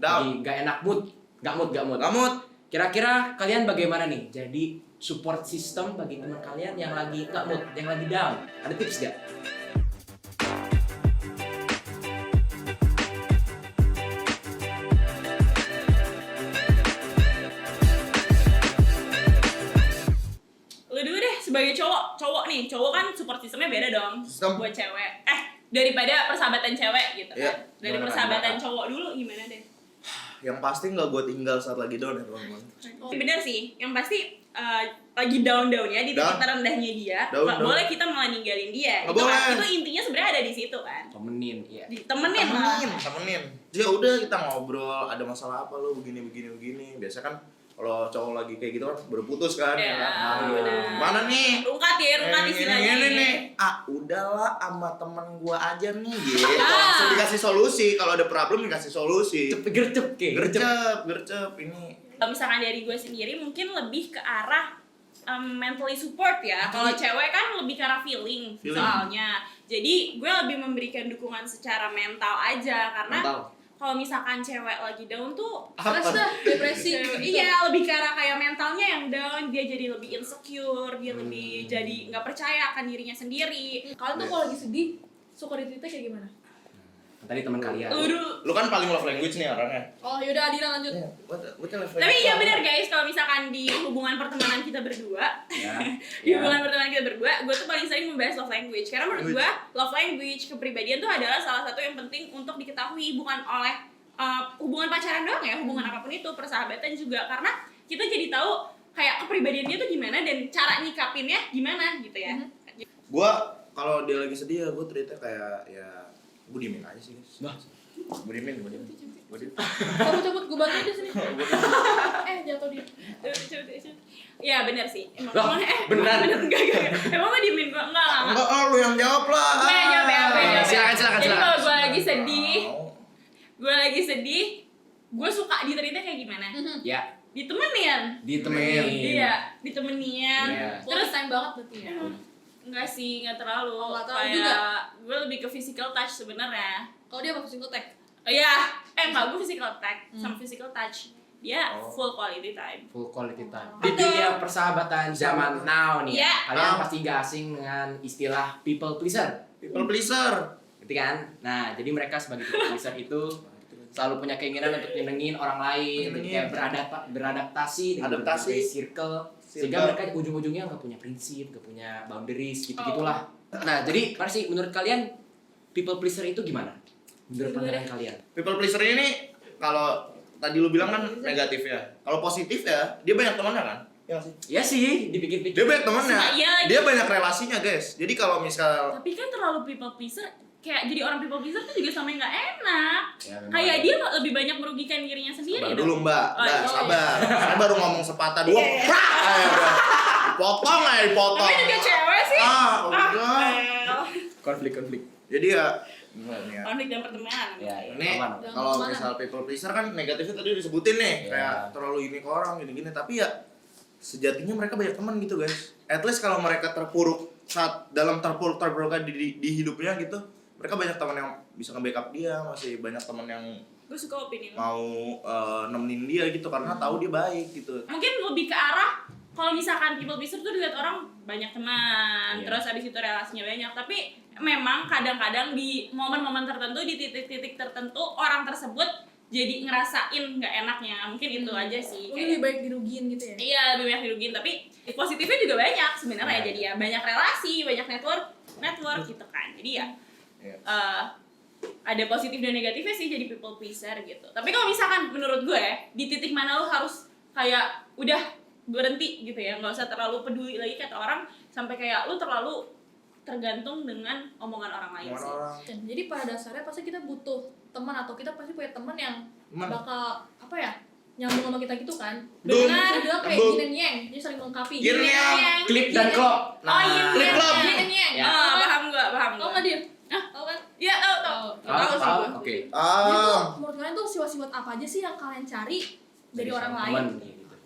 lagi nggak enak mood, nggak mood. Kira-kira kalian bagaimana nih? Jadi support system bagi teman kalian yang lagi nggak mood, yang lagi down. Ada tips nggak? Lu dulu deh sebagai cowok nih, cowok kan support sistemnya beda dong buat cewek. Daripada persahabatan cewek gitu kan. Dari persahabatan cowok dulu gimana deh? Yang pasti nggak gue tinggal saat lagi down ya teman-teman. Bener sih, yang pasti lagi down-downnya di titik terendahnya dia, nggak boleh kita malah ninggalin dia. Itu intinya sebenarnya ada di situ kan. Temenin, iya. Temenin. Ya udah kita ngobrol, ada masalah apa lu begini. Biasa kan kalau cowok lagi kayak gitu kan baru putus kan. Mana nih? Rungkat istilahnya. Ini nih. Udahlah sama temen gua aja nih gitu. Langsung dikasih solusi. Kalau ada problem dikasih solusi. Gercep ini. Kalau misalkan dari gue sendiri mungkin lebih ke arah mentally support ya. Kalau cewek kan lebih ke arah feeling. Soalnya. Jadi gue lebih memberikan dukungan secara mental aja karena kalau misalkan cewek lagi down tuh stres dah, depresi gitu. Iya, lebih ke arah kayak mentalnya yang down, dia jadi lebih insecure, dia lebih jadi nggak percaya akan dirinya sendiri. Kalian tuh kalau lagi sedih suka diceritain kayak gimana? Tadi teman kalian. Lu kan paling love language nih orangnya. Oh yaudah Adina lanjut. Tapi iya benar guys, kalau misalkan di hubungan pertemanan kita berdua, hubungan pertemanan kita berdua, gue tuh paling sering membahas love language. Karena menurut gue love language kepribadian tuh adalah salah satu yang penting untuk diketahui, bukan oleh hubungan pacaran doang ya, hubungan apapun itu, persahabatan juga. Karena kita jadi tahu kayak kepribadian dia tuh gimana dan cara nyikapinnya gimana gitu ya. Gue kalau dia lagi sedih ya gue cerita kayak ya gue diemin aja sih guys. Gue diemin. Cabut gue bantuin di sini. Jatuh dia. Ya benar sih. Beneran? Enggak. Emang lo diemin gue? Enggak. Lu yang jawab lah. Gue yang jawab ya. Silakan. Jadi kalau gue lagi sedih, gue suka diterima kayak gimana? Ya. Ditemenin. Iya, ditemenin. Terus time banget berarti ya. Enggak sih, enggak terlalu. Enggak terlalu kayak juga. Gue lebih ke physical touch sebenarnya. Kalau dia apa physical tag? Iya, enggak, gue physical touch sama physical touch. Dia full quality time. Di dunia persahabatan zaman now nih, Iya. kalian pasti gak asing dengan istilah people pleaser. Gitu kan? Nah, jadi mereka sebagai people pleaser itu selalu punya keinginan untuk nyenengin orang lain, jadi kayak beradaptasi dengan berbagai circle, sehingga mereka ujung-ujungnya nggak punya prinsip, nggak punya boundaries, gitu-gitulah. Nah, jadi Marsi, menurut kalian people pleaser itu gimana? Menurut pandangan kalian? People pleaser ini kalau tadi lu bilang kan negatif ya. Kalau positif ya, dia banyak temannya kan? Iya sih. Iya sih, dipikir-pikir. Dia banyak temannya. Iya, dia banyak relasinya, guys. Jadi kalau misal tapi kan terlalu people pleaser, kayak jadi orang people pleaser tuh juga sama yang nggak enak. Ya, kayak dia lebih banyak merugikan dirinya sendiri. sabar dulu, Mbak. Sabar. Saya baru ngomong sepatah dua. Dipotong. Tapi juga cewek sih. Konflik. Jadi ya konflik dan pertemanan. ini kalau misal people pleaser kan negatifnya tadi disebutin nih, kayak terlalu ini ke orang gini-gini, tapi ya sejatinya mereka banyak teman gitu guys. At least kalau mereka terpuruk saat dalam terpuruk di hidupnya gitu, mereka banyak teman yang bisa nge-backup dia, masih banyak teman yang Gue suka opini mau nemenin dia gitu karena tahu dia baik gitu. Mungkin lebih ke arah kalau misalkan people pleaser tuh dilihat orang banyak teman, terus abis itu relasinya banyak, tapi memang kadang-kadang di momen-momen tertentu, di titik-titik tertentu orang tersebut jadi ngerasain nggak enaknya, mungkin itu aja sih. Lebih baik dirugiin gitu ya? Iya, lebih banyak dirugiin, tapi positifnya juga banyak sebenarnya. Jadi ya banyak relasi, banyak network gitu kan. Jadi ya ada positif dan negatifnya sih jadi people pleaser gitu. Tapi kalau misalkan menurut gue di titik mana lo harus kayak udah berhenti gitu ya, nggak usah terlalu peduli lagi kata orang, sampai kayak lo terlalu tergantung dengan omongan orang lain sih. Jadi pada dasarnya pasti kita butuh teman, atau kita pasti punya teman yang bakal apa ya, nyambung sama kita gitu kan. Benar. Bilang kayak yin and yang, jadi saling melengkapi. Yin and yang, klip dan klop. Klip klop. Yin and yang. Paham gak? Tahu nggak dia? Tahu kan? Iya tahu. Tahu sih gue. Oke. Jadi menurut kalian tuh sifat-sifat apa aja sih yang kalian cari dari orang lain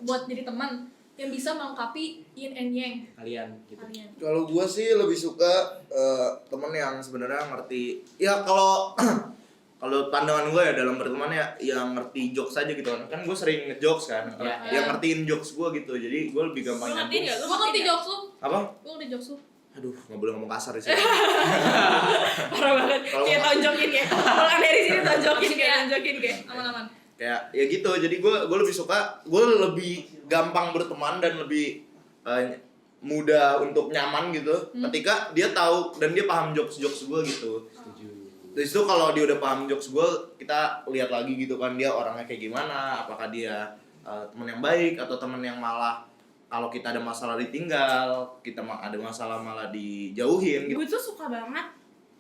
buat jadi teman yang bisa melengkapi yin and yang kalian gitu. Kalau gue sih lebih suka temen yang sebenarnya ngerti. Ya kalau kalau pandangan gue ya dalam berteman ya yang ngerti jokes aja gitu kan gue sering ngejokes kan yang ngertiin jokes gue gitu jadi gue lebih gampang Lu nyambung. ngerti Gua ngerti jokes lu. Apa? Gua ngerti jokes lu. Aduh nggak boleh ngomong kasar di sini. Parah banget. Kayak tonjokin ya. Pulang dari sini tonjokin kayak. Aman-aman. Kayak ya gitu jadi gue lebih suka gue lebih gampang berteman dan lebih mudah untuk nyaman gitu ketika dia tahu dan dia paham jokes gue gitu. Dari situ kalau dia udah paham jokes gue, kita lihat lagi gitu kan dia orangnya kayak gimana, apakah dia teman yang baik atau teman yang malah kalau kita ada masalah ditinggal, kita ada masalah malah dijauhin gitu. Gue tuh suka banget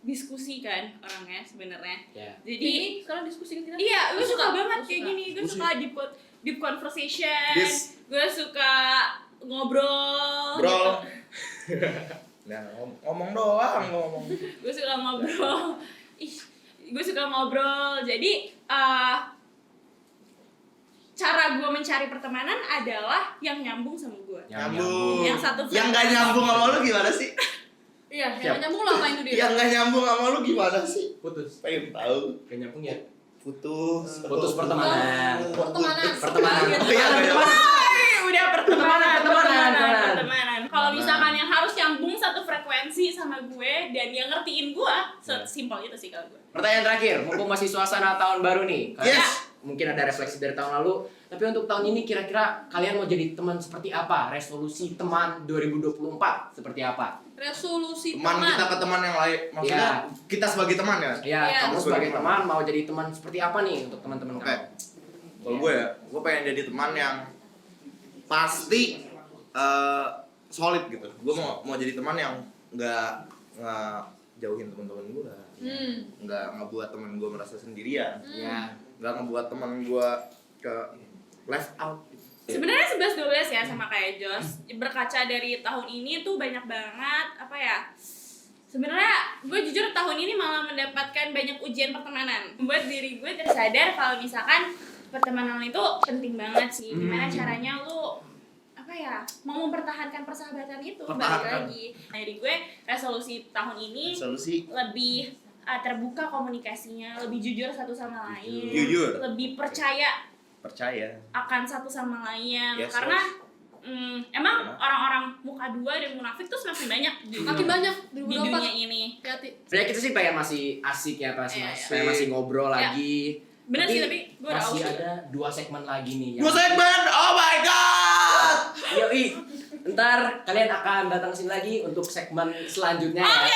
diskusi kan orangnya sebenarnya. Jadi Ini sekarang diskusi kita. iya, gue suka banget Gua kayak suka. gini. Gue suka deep conversation. Yes. Gue suka ngobrol. Bro. Gitu. Nah, ngomong doang ngomong. Gue suka ngobrol. Gue suka ngobrol. Jadi cara gue mencari pertemanan adalah yang nyambung sama gue. Nyambung. Yang satu Yang gak nyambung sama lu gimana sih? Iya, yang nyambung lo apain tuh dia? Yang gak nyambung sama lu gimana sih? Putus. Pengen tahu. Gak nyambung ya? Putus pertemanan. Pertemanan. Oh, iya, gak nyambung. Udah pertemanan. Pertemanan. Kalau misalkan yang harus nyambung satu frekuensi sama gue dan yang ngertiin gue, sesimpel itu sih kalau gue. Pertanyaan terakhir, mumpung masih suasana tahun baru nih. Karena Yes. mungkin ada refleksi dari tahun lalu, tapi untuk tahun ini kira-kira kalian mau jadi teman seperti apa? Resolusi teman 2024 seperti apa? Resolusi Teman kita ke teman yang lain. Maksudnya kita sebagai teman ya? Ya, Iya. kamu sebagai teman mau jadi teman seperti apa nih untuk teman-teman Oke. kamu? Kalau gue ya, gue pengen jadi teman yang pasti solid gitu. Gue mau jadi teman yang nggak jauhin teman-teman gue, nggak ngebuat teman gue merasa sendirian, Ya. nggak ngebuat teman gue ke left out. Sebenarnya 11-12 ya sama kayak Jos. Berkaca dari tahun ini tuh banyak banget apa ya? Sebenarnya gue jujur tahun ini malah mendapatkan banyak ujian pertemanan. Membuat diri gue tersadar kalau misalkan pertemanan itu penting banget sih. Gimana caranya lu apa ya mau mempertahankan persahabatan itu balik Pertahankan. lagi. Nah, jadi gue resolusi tahun ini Solusi lebih terbuka komunikasinya, lebih jujur satu sama lain, Jujur. lebih percaya akan satu sama lainnya. Yes, karena emang orang-orang muka dua dan munafik tuh semakin banyak Makin banyak di dunia 2024. ini. Hati-hati. Sebenarnya kita sih pengen masih asik ya pas Iya, pengen masih ngobrol Iya. lagi. Bener sih, tapi gue udah masih aus. ada 2 segmen lagi nih. Gue segmen, oh my god. Yoi, ntar kalian akan datang sini lagi untuk segmen selanjutnya ya.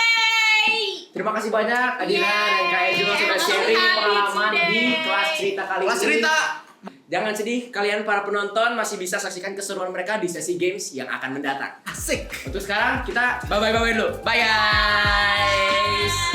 Terima kasih banyak Adina dan Kak Ejo sudah sharing pengalaman di kelas cerita kali Kelas ini. cerita. Jangan sedih, kalian para penonton masih bisa saksikan keseruan mereka di sesi games yang akan mendatang. Asik. Untuk sekarang kita bye-bye dulu. Bye guys.